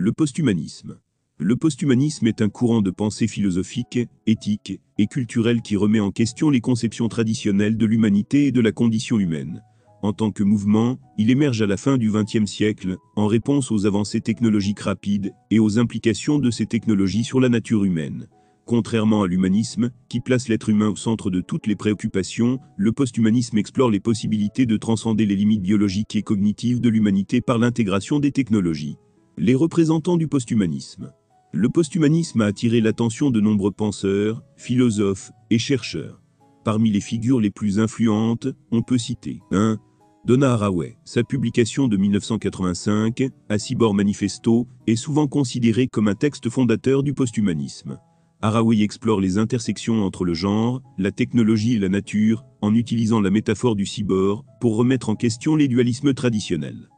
Le posthumanisme. Le posthumanisme est un courant de pensée philosophique, éthique et culturel qui remet en question les conceptions traditionnelles de l'humanité et de la condition humaine. En tant que mouvement, il émerge à la fin du XXe siècle, en réponse aux avancées technologiques rapides et aux implications de ces technologies sur la nature humaine. Contrairement à l'humanisme, qui place l'être humain au centre de toutes les préoccupations, le posthumanisme explore les possibilités de transcender les limites biologiques et cognitives de l'humanité par l'intégration des technologies. Les représentants du posthumanisme. Le posthumanisme a attiré l'attention de nombreux penseurs, philosophes et chercheurs. Parmi les figures les plus influentes, on peut citer 1. Donna Haraway. Sa publication de 1985, A Cyborg Manifesto, est souvent considérée comme un texte fondateur du posthumanisme. Haraway explore les intersections entre le genre, la technologie et la nature, en utilisant la métaphore du cyborg pour remettre en question les dualismes traditionnels.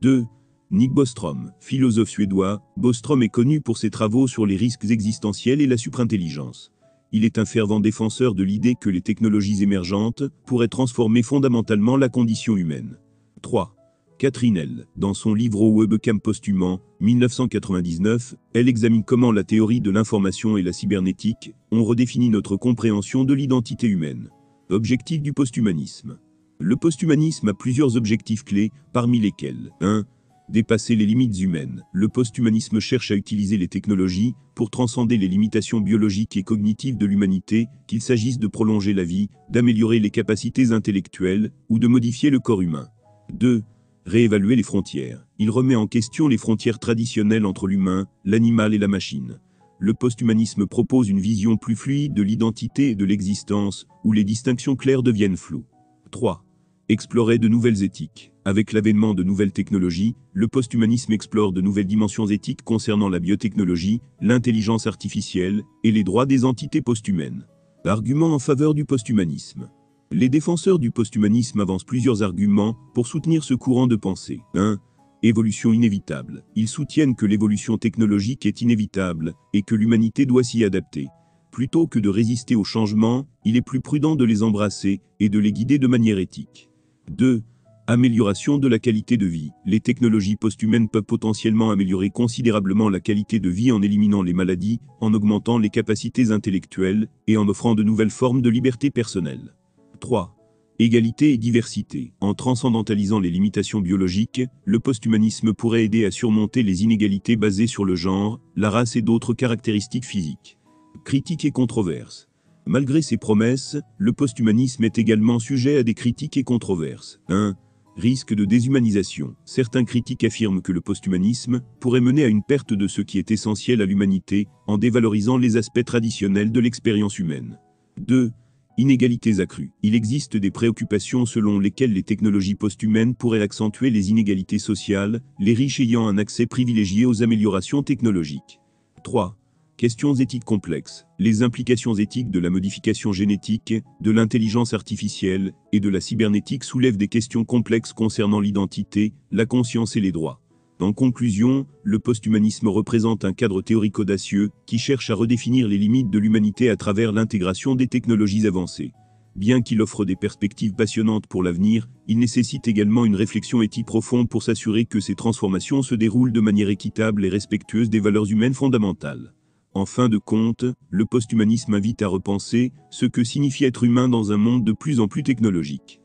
2. Nick Bostrom, philosophe suédois, Bostrom est connu pour ses travaux sur les risques existentiels et la superintelligence. Il est un fervent défenseur de l'idée que les technologies émergentes pourraient transformer fondamentalement la condition humaine. 3. Catherine L. Dans son livre Au webcam posthumant, 1999, elle examine comment la théorie de l'information et la cybernétique ont redéfini notre compréhension de l'identité humaine. Objectif du posthumanisme. Le posthumanisme a plusieurs objectifs clés, parmi lesquels 1. Dépasser les limites humaines. Le posthumanisme cherche à utiliser les technologies pour transcender les limitations biologiques et cognitives de l'humanité, qu'il s'agisse de prolonger la vie, d'améliorer les capacités intellectuelles ou de modifier le corps humain. 2. Réévaluer les frontières. Il remet en question les frontières traditionnelles entre l'humain, l'animal et la machine. Le posthumanisme propose une vision plus fluide de l'identité et de l'existence, où les distinctions claires deviennent floues. 3. Explorer de nouvelles éthiques. Avec l'avènement de nouvelles technologies, le posthumanisme explore de nouvelles dimensions éthiques concernant la biotechnologie, l'intelligence artificielle et les droits des entités posthumaines. Arguments en faveur du posthumanisme. Les défenseurs du posthumanisme avancent plusieurs arguments pour soutenir ce courant de pensée. 1. Évolution inévitable. Ils soutiennent que l'évolution technologique est inévitable et que l'humanité doit s'y adapter. Plutôt que de résister aux changements, il est plus prudent de les embrasser et de les guider de manière éthique. 2. Amélioration de la qualité de vie. Les technologies posthumaines peuvent potentiellement améliorer considérablement la qualité de vie en éliminant les maladies, en augmentant les capacités intellectuelles et en offrant de nouvelles formes de liberté personnelle. 3. Égalité et diversité. En transcendantalisant les limitations biologiques, le posthumanisme pourrait aider à surmonter les inégalités basées sur le genre, la race et d'autres caractéristiques physiques. Critiques et controverses. Malgré ses promesses, le posthumanisme est également sujet à des critiques et controverses. 1. Risque de déshumanisation. Certains critiques affirment que le posthumanisme pourrait mener à une perte de ce qui est essentiel à l'humanité, en dévalorisant les aspects traditionnels de l'expérience humaine. 2. Inégalités accrues. Il existe des préoccupations selon lesquelles les technologies posthumaines pourraient accentuer les inégalités sociales, les riches ayant un accès privilégié aux améliorations technologiques. 3. Questions éthiques complexes. Les implications éthiques de la modification génétique, de l'intelligence artificielle et de la cybernétique soulèvent des questions complexes concernant l'identité, la conscience et les droits. En conclusion, le posthumanisme représente un cadre théorique audacieux qui cherche à redéfinir les limites de l'humanité à travers l'intégration des technologies avancées. Bien qu'il offre des perspectives passionnantes pour l'avenir, il nécessite également une réflexion éthique profonde pour s'assurer que ces transformations se déroulent de manière équitable et respectueuse des valeurs humaines fondamentales. En fin de compte, le posthumanisme invite à repenser ce que signifie être humain dans un monde de plus en plus technologique.